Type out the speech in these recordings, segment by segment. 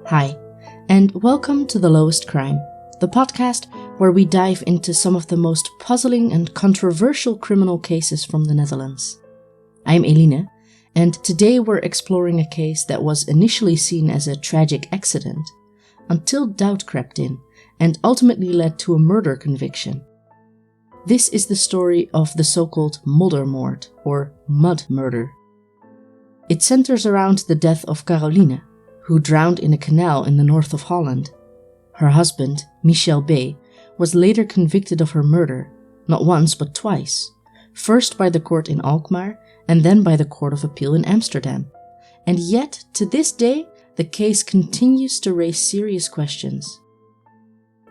Hi, and welcome to The Lowest Crime, the podcast where we dive into some of the most puzzling and controversial criminal cases from the Netherlands. I'm Eline, and today we're exploring a case that was initially seen as a tragic accident, until doubt crept in and ultimately led to a murder conviction. This is the story of the so-called Moddermoord, or mud murder. It centers around the death of Caroline, who drowned in a canal in the north of Holland. Her husband, Michel B, was later convicted of her murder, not once but twice, first by the court in Alkmaar and then by the Court of Appeal in Amsterdam. And yet, to this day, the case continues to raise serious questions.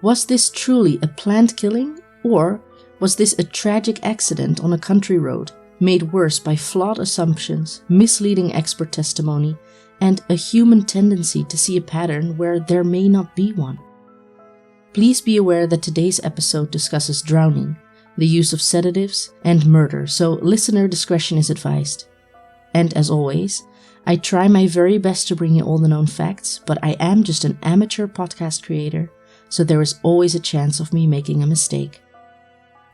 Was this truly a planned killing, or was this a tragic accident on a country road, made worse by flawed assumptions, misleading expert testimony, and a human tendency to see a pattern where there may not be one? Please be aware that today's episode discusses drowning, the use of sedatives, and murder, so listener discretion is advised. And as always, I try my very best to bring you all the known facts, but I am just an amateur podcast creator, so there is always a chance of me making a mistake.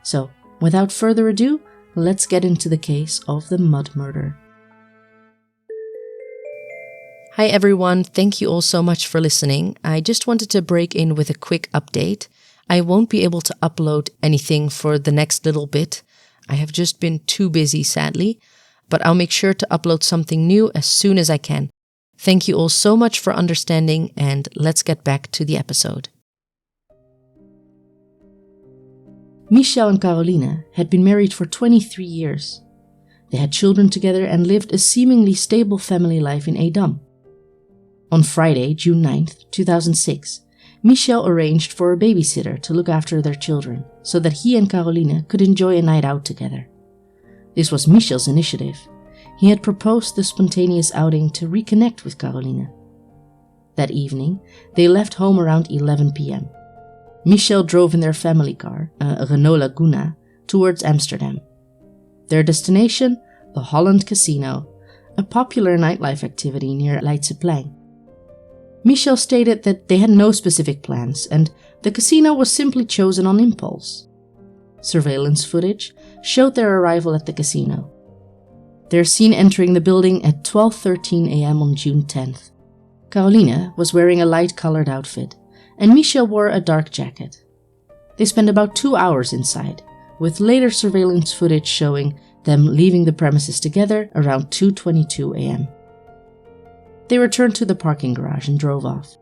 So, without further ado, let's get into the case of the mud murder. Hi everyone, thank you all so much for listening. I just wanted to break in with a quick update. I won't be able to upload anything for the next little bit. I have just been too busy, sadly, but I'll make sure to upload something new as soon as I can. Thank you all so much for understanding, and let's get back to the episode. Michel and Caroline had been married for 23 years. They had children together and lived a seemingly stable family life in Edam. On Friday, June 9th, 2006, Michel arranged for a babysitter to look after their children so that he and Caroline could enjoy a night out together. This was Michel's initiative. He had proposed the spontaneous outing to reconnect with Caroline. That evening, they left home around 11 p.m. Michel drove in their family car, a Renault Laguna, towards Amsterdam. Their destination, the Holland Casino, a popular nightlife activity near Leidseplein. Michel stated that they had no specific plans and the casino was simply chosen on impulse. Surveillance footage showed their arrival at the casino. They're seen entering the building at 12:13 a.m. on June 10th. Caroline was wearing a light-colored outfit, and Michel wore a dark jacket. They spent about 2 hours inside, with later surveillance footage showing them leaving the premises together around 2:22 a.m. They returned to the parking garage and drove off.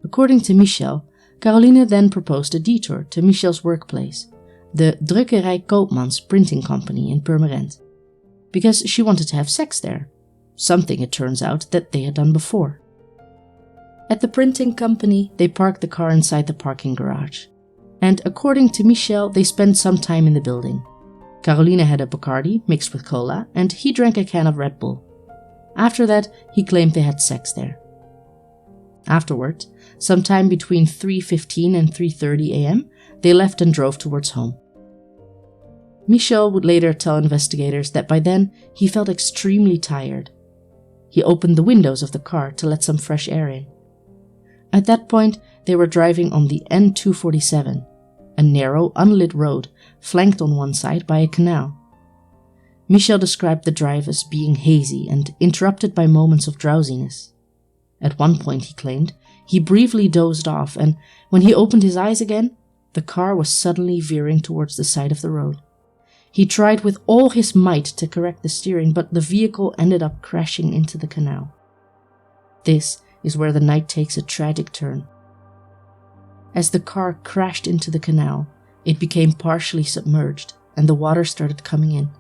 According to Michel, Caroline then proposed a detour to Michel's workplace, the Drukkerij Koopmans printing company in Purmerend, because she wanted to have sex there, something it turns out that they had done before. At the printing company, they parked the car inside the parking garage, and according to Michel, they spent some time in the building. Caroline had a Bacardi mixed with cola, and he drank a can of Red Bull. After that, he claimed they had sex there. Afterward, sometime between 3:15 and 3:30 a.m., they left and drove towards home. Michel would later tell investigators that by then he felt extremely tired. He opened the windows of the car to let some fresh air in. At that point, they were driving on the N247, a narrow, unlit road flanked on one side by a canal. Michel described the drive as being hazy and interrupted by moments of drowsiness. At one point, he claimed, he briefly dozed off, and when he opened his eyes again, the car was suddenly veering towards the side of the road. He tried with all his might to correct the steering, but the vehicle ended up crashing into the canal. This is where the night takes a tragic turn. As the car crashed into the canal, it became partially submerged and the water started coming in.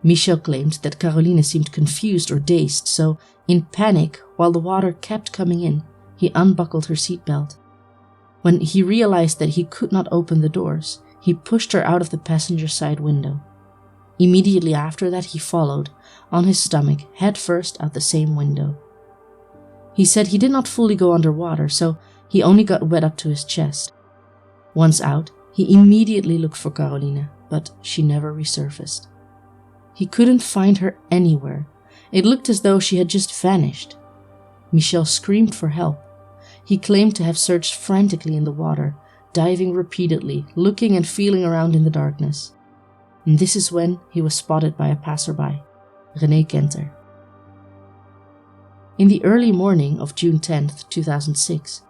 Michel claimed that Caroline seemed confused or dazed, so in panic, while the water kept coming in, he unbuckled her seatbelt. When he realized that he could not open the doors, he pushed her out of the passenger side window. Immediately after that, he followed, on his stomach, head first out the same window. He said he did not fully go underwater, so he only got wet up to his chest. Once out, he immediately looked for Caroline, but she never resurfaced. He couldn't find her anywhere. It looked as though she had just vanished. Michel screamed for help. He claimed to have searched frantically in the water, diving repeatedly, looking and feeling around in the darkness. And this is when he was spotted by a passerby, René Kenter. In the early morning of June 10, 2006,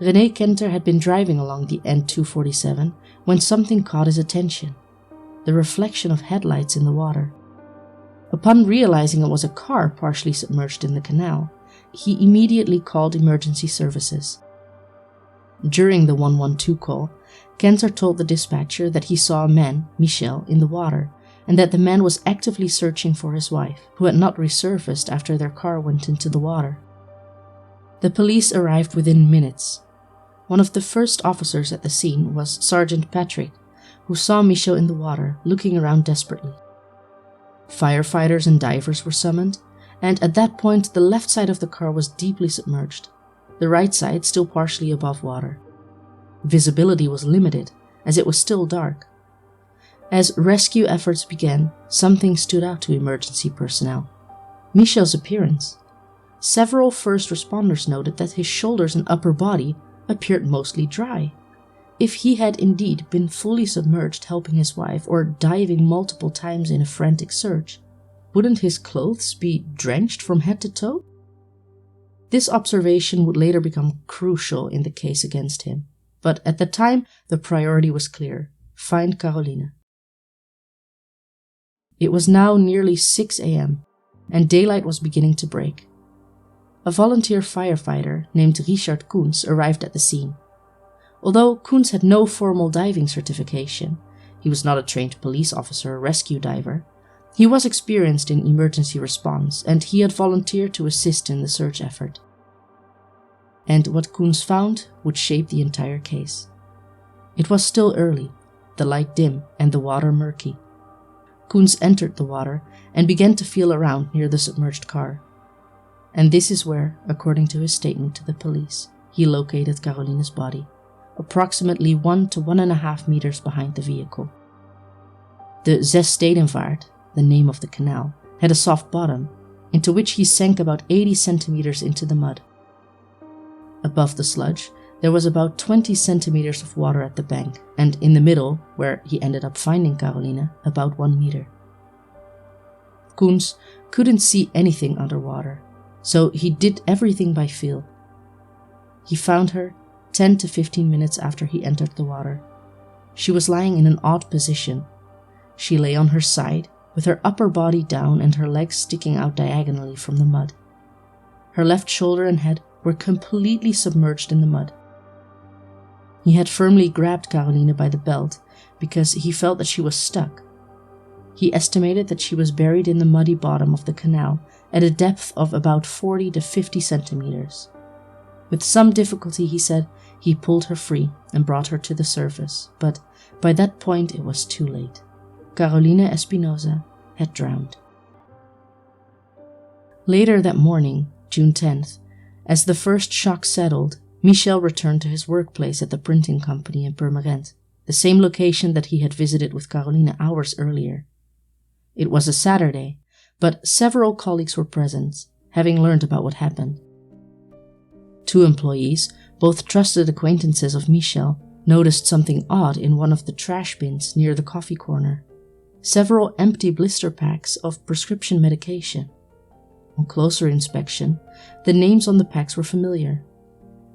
René Kenter had been driving along the N247 when something caught his attention: the reflection of headlights in the water. Upon realizing it was a car partially submerged in the canal, he immediately called emergency services. During the 112 call, Kenter told the dispatcher that he saw a man, Michel, in the water, and that the man was actively searching for his wife, who had not resurfaced after their car went into the water. The police arrived within minutes. One of the first officers at the scene was Sergeant Patrick, who saw Michel in the water, looking around desperately. Firefighters and divers were summoned, and at that point the left side of the car was deeply submerged, the right side still partially above water. Visibility was limited, as it was still dark. As rescue efforts began, something stood out to emergency personnel: Michel's appearance. Several first responders noted that his shoulders and upper body appeared mostly dry. If he had indeed been fully submerged helping his wife or diving multiple times in a frantic search, wouldn't his clothes be drenched from head to toe? This observation would later become crucial in the case against him, but at the time the priority was clear: find Caroline. It was now nearly 6 a.m., and daylight was beginning to break. A volunteer firefighter named Richard Koens arrived at the scene. Although Koens had no formal diving certification, he was not a trained police officer or rescue diver, he was experienced in emergency response, and he had volunteered to assist in the search effort. And what Koens found would shape the entire case. It was still early, the light dim and the water murky. Koens entered the water and began to feel around near the submerged car. And this is where, according to his statement to the police, he located Caroline's body, approximately 1 to 1.5 meters behind the vehicle. The Zesstedenvaart, the name of the canal, had a soft bottom, into which he sank about 80 centimeters into the mud. Above the sludge, there was about 20 centimeters of water at the bank, and in the middle, where he ended up finding Caroline, about 1 meter. Koens couldn't see anything underwater, so he did everything by feel. He found her 10 to 15 minutes after he entered the water. She was lying in an odd position. She lay on her side, with her upper body down and her legs sticking out diagonally from the mud. Her left shoulder and head were completely submerged in the mud. He had firmly grabbed Caroline by the belt because he felt that she was stuck. He estimated that she was buried in the muddy bottom of the canal at a depth of about 40 to 50 centimeters. With some difficulty, he said, he pulled her free and brought her to the surface, but by that point it was too late. Caroline Espinosa had drowned. Later that morning, June 10th, as the first shock settled, Michel returned to his workplace at the printing company in Purmerend, the same location that he had visited with Caroline hours earlier. It was a Saturday, but several colleagues were present, having learned about what happened. 2 employees, both trusted acquaintances of Michel, noticed something odd in one of the trash bins near the coffee corner: several empty blister packs of prescription medication. On closer inspection, the names on the packs were familiar: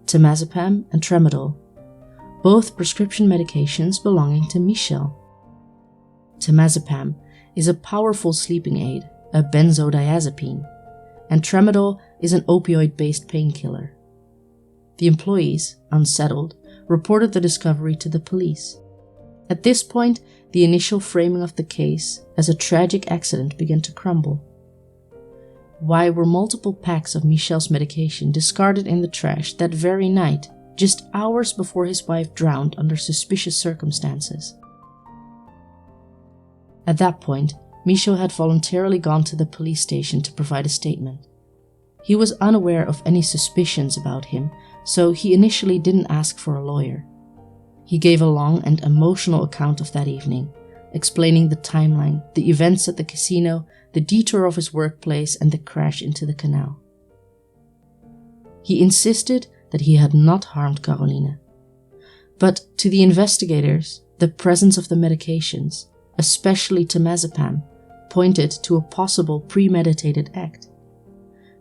temazepam and tramadol, both prescription medications belonging to Michel. Temazepam is a powerful sleeping aid, a benzodiazepine, and tramadol is an opioid-based painkiller. The employees, unsettled, reported the discovery to the police. At this point, the initial framing of the case as a tragic accident began to crumble. Why were multiple packs of Michel's medication discarded in the trash that very night, just hours before his wife drowned under suspicious circumstances? At that point, Michel had voluntarily gone to the police station to provide a statement. He was unaware of any suspicions about him, so he initially didn't ask for a lawyer. He gave a long and emotional account of that evening, explaining the timeline, the events at the casino, the detour of his workplace, and the crash into the canal. He insisted that he had not harmed Caroline. But to the investigators, the presence of the medications, especially temazepam, pointed to a possible premeditated act.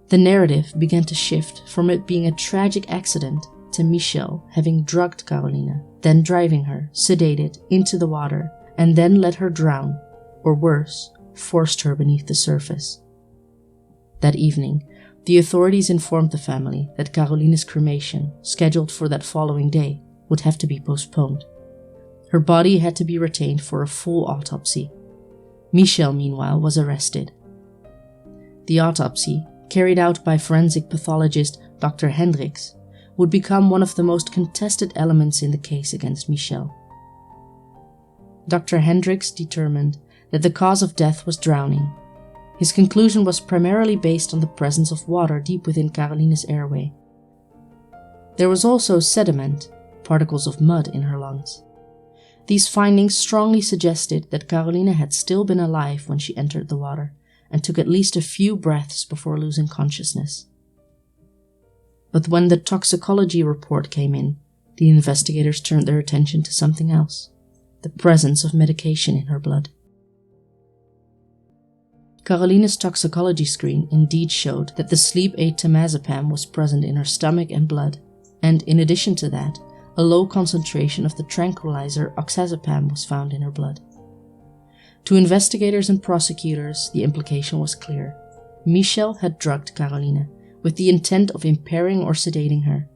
The narrative began to shift from it being a tragic accident to Michel having drugged Caroline, then driving her, sedated, into the water, and then let her drown, or worse, forced her beneath the surface. That evening, the authorities informed the family that Caroline's cremation, scheduled for that following day, would have to be postponed. Her body had to be retained for a full autopsy. Michel, meanwhile, was arrested. The autopsy, carried out by forensic pathologist Dr. Hendricks, would become one of the most contested elements in the case against Michel. Dr. Hendricks determined that the cause of death was drowning. His conclusion was primarily based on the presence of water deep within Caroline's airway. There was also sediment, particles of mud, in her lungs. These findings strongly suggested that Caroline had still been alive when she entered the water and took at least a few breaths before losing consciousness. But when the toxicology report came in, the investigators turned their attention to something else: the presence of medication in her blood. Caroline's toxicology screen indeed showed that the sleep aid temazepam was present in her stomach and blood, and in addition to that, a low concentration of the tranquilizer oxazepam was found in her blood. To investigators and prosecutors, the implication was clear. Michel had drugged Caroline with the intent of impairing or sedating her.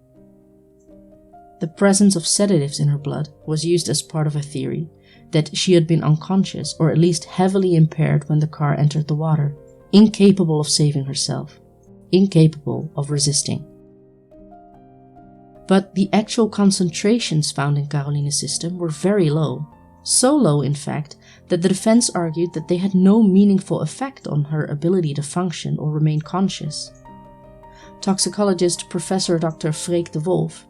The presence of sedatives in her blood was used as part of a theory that she had been unconscious or at least heavily impaired when the car entered the water, incapable of saving herself, incapable of resisting. But the actual concentrations found in Caroline's system were very low, so low in fact that the defense argued that they had no meaningful effect on her ability to function or remain conscious. Toxicologist Professor Dr. Freek de Wolf,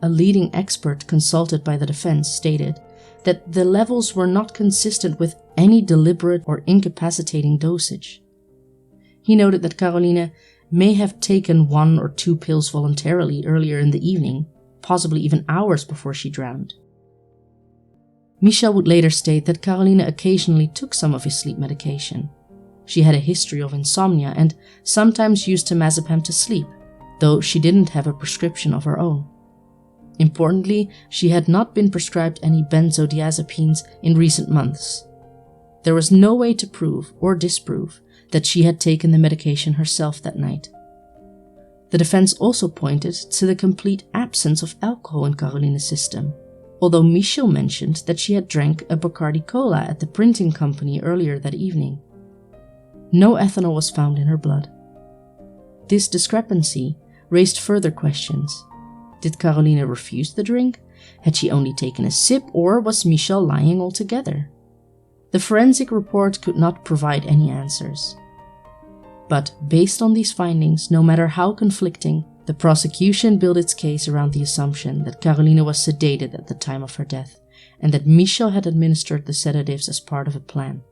a leading expert consulted by the defense, stated that the levels were not consistent with any deliberate or incapacitating dosage. He noted that Caroline may have taken 1 or 2 pills voluntarily earlier in the evening, possibly even hours before she drowned. Michel would later state that Caroline occasionally took some of his sleep medication. She had a history of insomnia and sometimes used temazepam to sleep, though she didn't have a prescription of her own. Importantly, she had not been prescribed any benzodiazepines in recent months. There was no way to prove or disprove that she had taken the medication herself that night. The defense also pointed to the complete absence of alcohol in Caroline's system, although Michel mentioned that she had drank a Bacardi Cola at the printing company earlier that evening. No ethanol was found in her blood. This discrepancy raised further questions. Did Caroline refuse the drink? Had she only taken a sip, or was Michel lying altogether? The forensic report could not provide any answers. But based on these findings, no matter how conflicting, the prosecution built its case around the assumption that Caroline was sedated at the time of her death, and that Michel had administered the sedatives as part of a plan.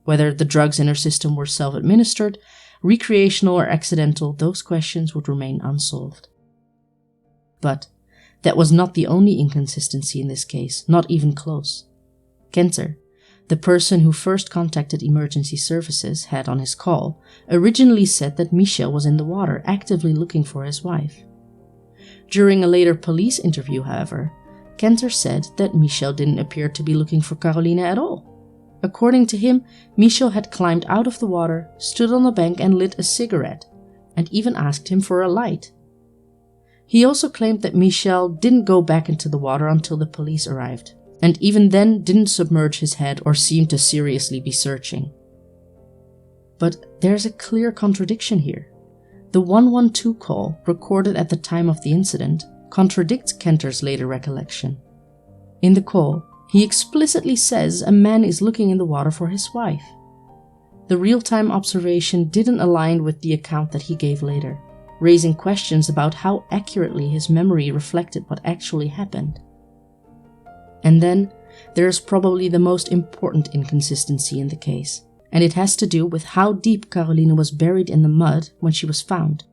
Whether the drugs in her system were self-administered, recreational, or accidental, those questions would remain unsolved. But that was not the only inconsistency in this case, not even close. Kenter, the person who first contacted emergency services, had on his call originally said that Michel was in the water actively looking for his wife. During a later police interview, however, Kenter said that Michel didn't appear to be looking for Caroline at all. According to him, Michel had climbed out of the water, stood on the bank and lit a cigarette, and even asked him for a light. He also claimed that Michel didn't go back into the water until the police arrived, and even then didn't submerge his head or seem to seriously be searching. But there's a clear contradiction here. The 112 call, recorded at the time of the incident, contradicts Kenter's later recollection. In the call, he explicitly says a man is looking in the water for his wife. The real-time observation didn't align with the account that he gave later, raising questions about how accurately his memory reflected what actually happened. And then, there is probably the most important inconsistency in the case, and it has to do with how deep Caroline was buried in the mud when she was found.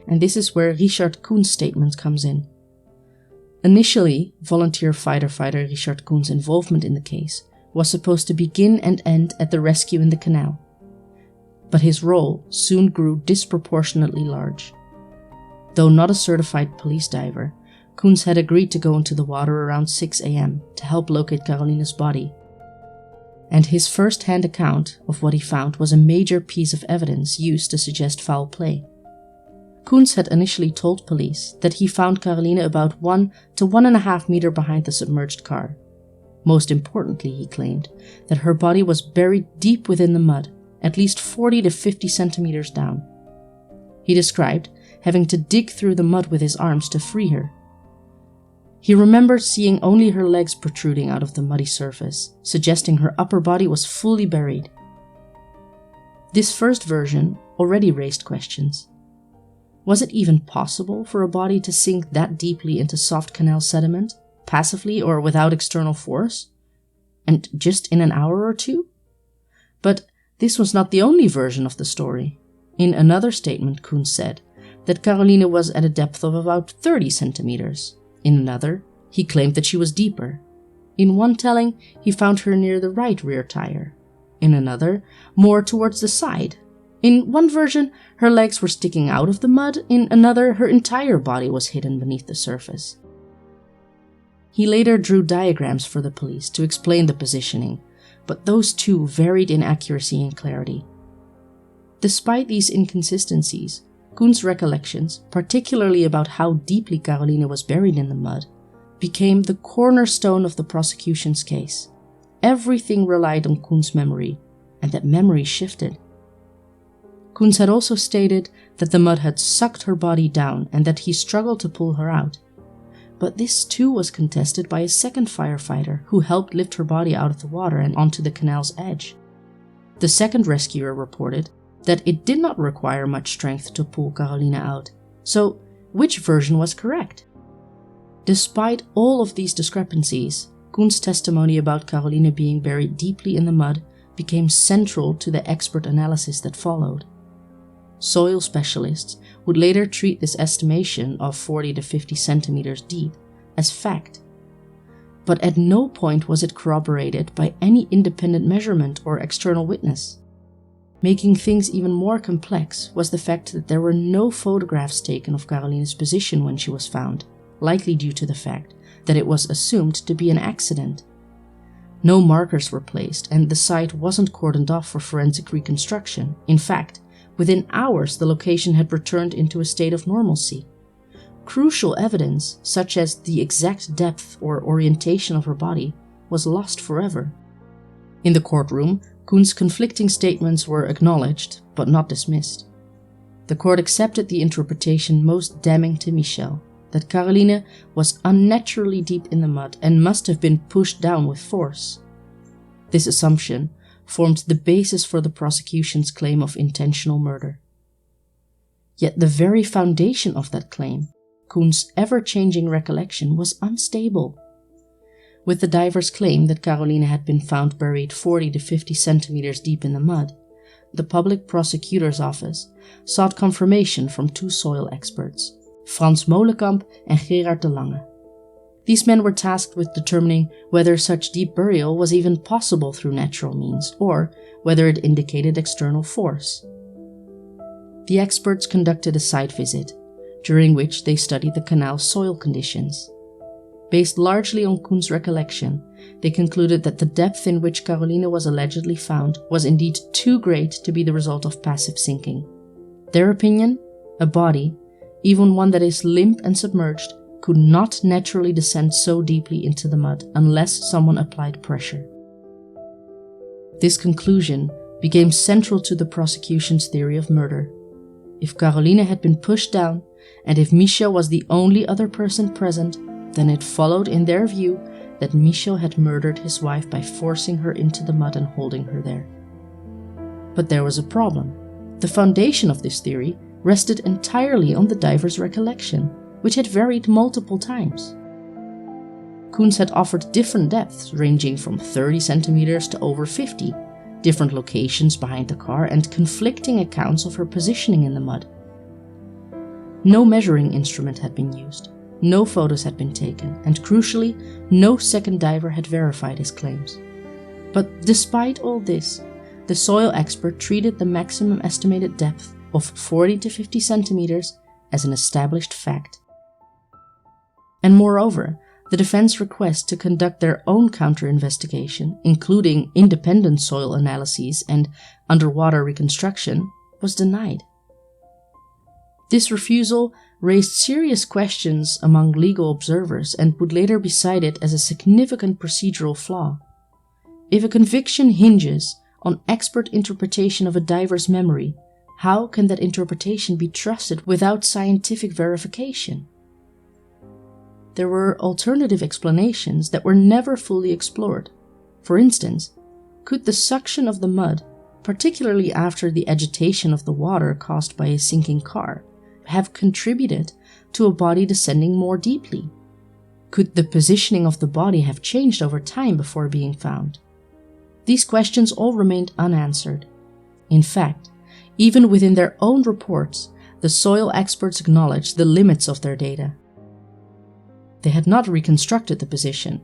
and this is where Richard Koen's statement comes in. Initially, volunteer fighter Richard Koen's involvement in the case was supposed to begin and end at the rescue in the canal, but his role soon grew disproportionately large. Though not a certified police diver, Koens had agreed to go into the water around 6 a.m. to help locate Caroline's body. And his first-hand account of what he found was a major piece of evidence used to suggest foul play. Koens had initially told police that he found Caroline about 1 to 1.5 meters behind the submerged car. Most importantly, he claimed that her body was buried deep within the mud, at least 40 to 50 centimeters down. He described having to dig through the mud with his arms to free her. He remembered seeing only her legs protruding out of the muddy surface, suggesting her upper body was fully buried. This first version already raised questions. Was it even possible for a body to sink that deeply into soft canal sediment, passively or without external force? And just in an hour or two? But this was not the only version of the story. In another statement, Koens said that Caroline was at a depth of about 30 centimeters. In another, he claimed that she was deeper. In one telling, he found her near the right rear tire. In another, more towards the side. In one version, her legs were sticking out of the mud. In another, her entire body was hidden beneath the surface. He later drew diagrams for the police to explain the positioning, but those too varied in accuracy and clarity. Despite these inconsistencies, Koens' recollections, particularly about how deeply Caroline was buried in the mud, became the cornerstone of the prosecution's case. Everything relied on Koens' memory, and that memory shifted. Koens had also stated that the mud had sucked her body down and that he struggled to pull her out. But this too was contested by a second firefighter who helped lift her body out of the water and onto the canal's edge. The second rescuer reported that it did not require much strength to pull Caroline out. So, which version was correct? Despite all of these discrepancies, Koens' testimony about Caroline being buried deeply in the mud became central to the expert analysis that followed. Soil specialists would later treat this estimation of 40 to 50 centimeters deep as fact. But at no point was it corroborated by any independent measurement or external witness. Making things even more complex was the fact that there were no photographs taken of Caroline's position when she was found, likely due to the fact that it was assumed to be an accident. No markers were placed, and the site wasn't cordoned off for forensic reconstruction. In fact, within hours the location had returned into a state of normalcy. Crucial evidence, such as the exact depth or orientation of her body, was lost forever. In the courtroom, Koens' conflicting statements were acknowledged, but not dismissed. The court accepted the interpretation most damning to Michel, that Caroline was unnaturally deep in the mud and must have been pushed down with force. This assumption formed the basis for the prosecution's claim of intentional murder. Yet the very foundation of that claim, Koens' ever-changing recollection, was unstable. With the diver's claim that Caroline had been found buried 40 to 50 centimeters deep in the mud, the public prosecutor's office sought confirmation from two soil experts, Frans Molenkamp and Gerard de Lange. These men were tasked with determining whether such deep burial was even possible through natural means, or whether it indicated external force. The experts conducted a site visit, during which they studied the canal's soil conditions. Based largely on Koens' recollection, they concluded that the depth in which Caroline was allegedly found was indeed too great to be the result of passive sinking. Their opinion, a body, even one that is limp and submerged, could not naturally descend so deeply into the mud unless someone applied pressure. This conclusion became central to the prosecution's theory of murder. If Caroline had been pushed down, and if Michel was the only other person present, then it followed in their view that Michel had murdered his wife by forcing her into the mud and holding her there. But there was a problem. The foundation of this theory rested entirely on the diver's recollection, which had varied multiple times. Koens had offered different depths ranging from 30 centimeters to over 50, different locations behind the car, and conflicting accounts of her positioning in the mud. No measuring instrument had been used, no photos had been taken, and crucially, no second diver had verified his claims. But despite all this, the soil expert treated the maximum estimated depth of 40 to 50 centimeters as an established fact. And moreover, the defense request to conduct their own counter-investigation, including independent soil analyses and underwater reconstruction, was denied. This refusal raised serious questions among legal observers and would later be cited as a significant procedural flaw. If a conviction hinges on expert interpretation of a diver's memory, how can that interpretation be trusted without scientific verification? There were alternative explanations that were never fully explored. For instance, could the suction of the mud, particularly after the agitation of the water caused by a sinking car, have contributed to a body descending more deeply? Could the positioning of the body have changed over time before being found? These questions all remained unanswered. In fact, even within their own reports, the soil experts acknowledged the limits of their data. They had not reconstructed the position.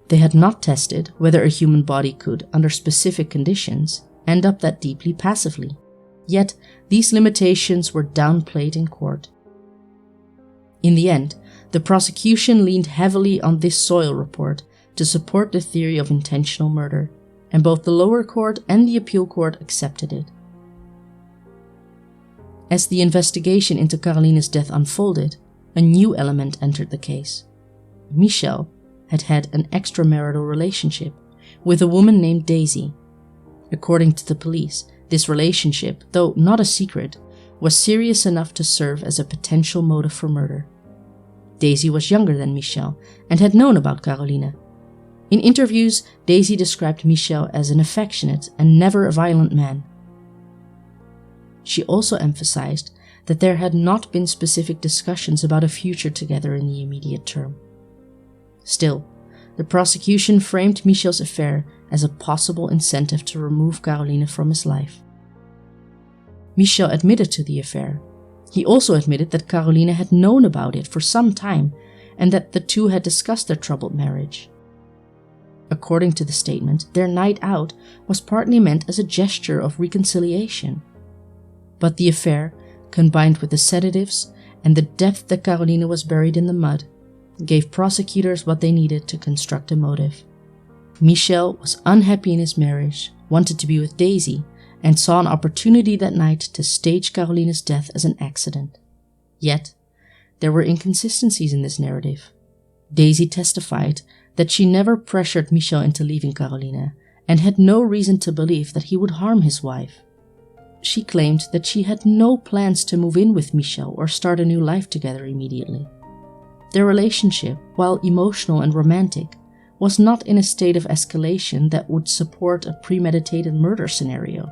They had not tested whether a human body could, under specific conditions, end up that deeply passively. Yet, these limitations were downplayed in court. In the end, the prosecution leaned heavily on this soil report to support the theory of intentional murder, and both the lower court and the appeal court accepted it. As the investigation into Caroline's death unfolded, a new element entered the case. Michel had had an extramarital relationship with a woman named Daisy. According to the police, this relationship, though not a secret, was serious enough to serve as a potential motive for murder. Daisy was younger than Michel and had known about Caroline. In interviews, Daisy described Michel as an affectionate and never a violent man. She also emphasized that there had not been specific discussions about a future together in the immediate term. Still, the prosecution framed Michel's affair as a possible incentive to remove Caroline from his life. Michel admitted to the affair. He also admitted that Caroline had known about it for some time and that the two had discussed their troubled marriage. According to the statement, their night out was partly meant as a gesture of reconciliation. But the affair, combined with the sedatives and the depth that Caroline was buried in the mud, gave prosecutors what they needed to construct a motive. Michel was unhappy in his marriage, wanted to be with Daisy, and saw an opportunity that night to stage Caroline's death as an accident. Yet, there were inconsistencies in this narrative. Daisy testified that she never pressured Michel into leaving Caroline and had no reason to believe that he would harm his wife. She claimed that she had no plans to move in with Michel or start a new life together immediately. Their relationship, while emotional and romantic, was not in a state of escalation that would support a premeditated murder scenario.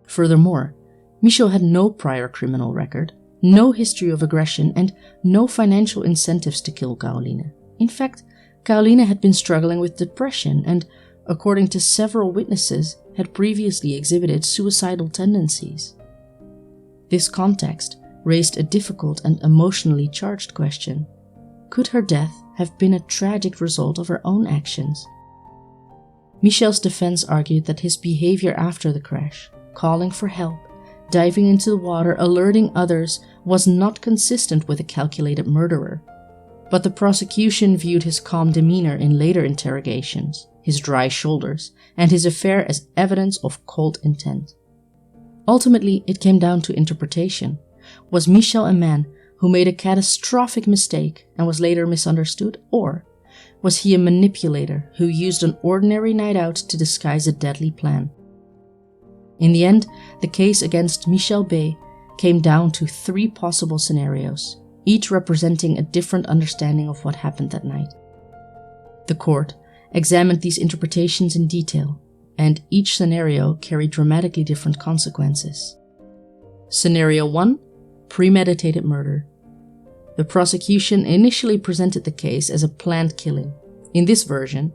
Furthermore, Michel had no prior criminal record, no history of aggression, and no financial incentives to kill Caroline. In fact, Caroline had been struggling with depression and, according to several witnesses, had previously exhibited suicidal tendencies. This context raised a difficult and emotionally charged question. Could her death have been a tragic result of her own actions? Michel's defense argued that his behavior after the crash, calling for help, diving into the water, alerting others, was not consistent with a calculated murderer. But the prosecution viewed his calm demeanor in later interrogations, his dry shoulders, and his affair as evidence of cold intent. Ultimately, it came down to interpretation. Was Michel a man who made a catastrophic mistake and was later misunderstood, or was he a manipulator who used an ordinary night out to disguise a deadly plan? In the end, the case against Michel B came down to 3 possible scenarios, each representing a different understanding of what happened that night. The court examined these interpretations in detail, and each scenario carried dramatically different consequences. Scenario 1: premeditated murder. The prosecution initially presented the case as a planned killing. In this version,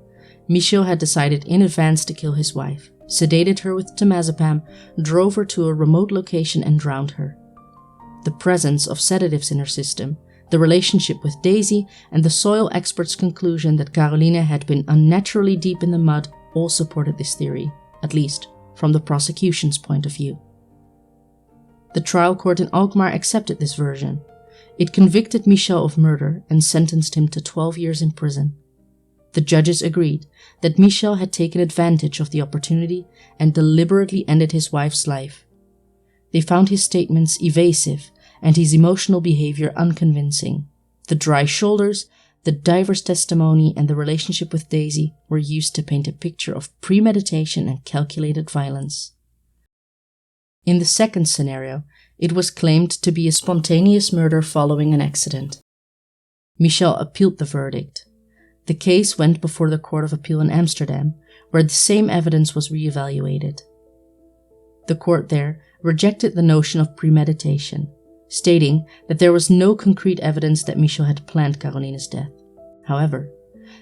Michel had decided in advance to kill his wife, sedated her with temazepam, drove her to a remote location and drowned her. the presence of sedatives in her system, the relationship with Daisy, and the soil expert's conclusion that Caroline had been unnaturally deep in the mud all supported this theory, at least from the prosecution's point of view. The trial court in Alkmaar accepted this version. It convicted Michel of murder and sentenced him to 12 years in prison. The judges agreed that Michel had taken advantage of the opportunity and deliberately ended his wife's life. They found his statements evasive and his emotional behavior unconvincing. The dry shoulders, the diver's testimony, and the relationship with Daisy were used to paint a picture of premeditation and calculated violence. In the second scenario, it was claimed to be a spontaneous murder following an accident. Michel appealed the verdict. The case went before the Court of Appeal in Amsterdam, where the same evidence was re-evaluated. The court there rejected the notion of premeditation, stating that there was no concrete evidence that Michel had planned Caroline's death. However,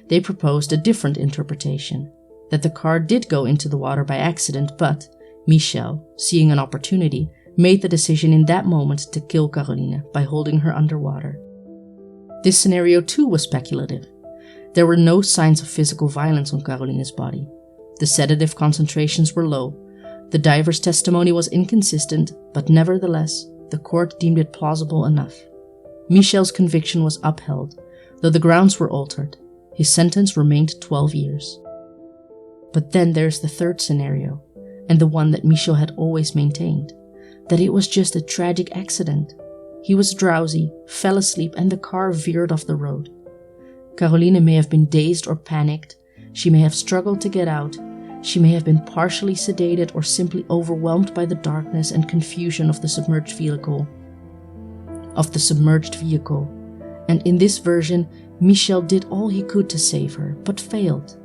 they proposed a different interpretation, that the car did go into the water by accident, but Michel, seeing an opportunity, made the decision in that moment to kill Caroline by holding her underwater. This scenario too was speculative. There were no signs of physical violence on Caroline's body. The sedative concentrations were low. The diver's testimony was inconsistent, but nevertheless, the court deemed it plausible enough. Michel's conviction was upheld, though the grounds were altered. His sentence remained 12 years. But then there's the third scenario, and the one that Michel had always maintained, that it was just a tragic accident. He was drowsy, fell asleep, and the car veered off the road. Caroline may have been dazed or panicked, she may have struggled to get out, she may have been partially sedated or simply overwhelmed by the darkness and confusion of the submerged vehicle. And in this version, Michel did all he could to save her, but failed.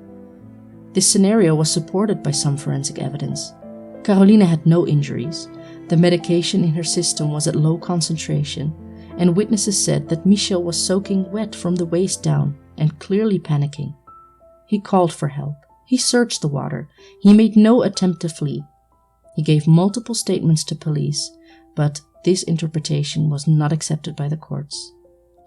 This scenario was supported by some forensic evidence. Caroline had no injuries, the medication in her system was at low concentration, and witnesses said that Michel was soaking wet from the waist down and clearly panicking. He called for help. He searched the water. He made no attempt to flee. He gave multiple statements to police, but this interpretation was not accepted by the courts.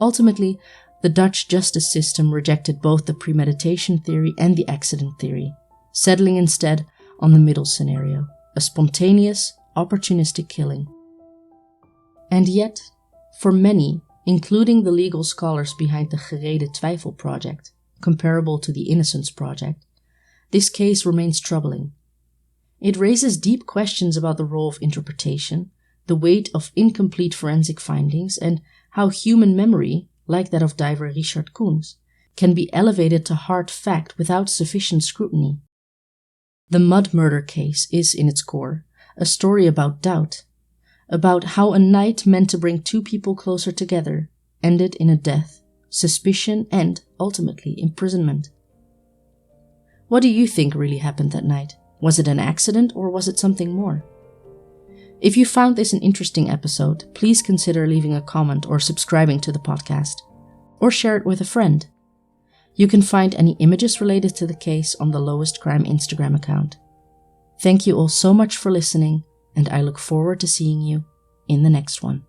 Ultimately, the Dutch justice system rejected both the premeditation theory and the accident theory, settling instead on the middle scenario, a spontaneous, opportunistic killing. And yet, for many, including the legal scholars behind the Gerede Twijfel project, comparable to the Innocence project, this case remains troubling. It raises deep questions about the role of interpretation, the weight of incomplete forensic findings, and how human memory, like that of diver Richard Koens, can be elevated to hard fact without sufficient scrutiny. The mud murder case is, in its core, a story about doubt, about how a night meant to bring two people closer together ended in a death, suspicion, and, ultimately, imprisonment. What do you think really happened that night? Was it an accident or was it something more? If you found this an interesting episode, please consider leaving a comment or subscribing to the podcast, or share it with a friend. You can find any images related to the case on the Lowest Crime Instagram account. Thank you all so much for listening, and I look forward to seeing you in the next one.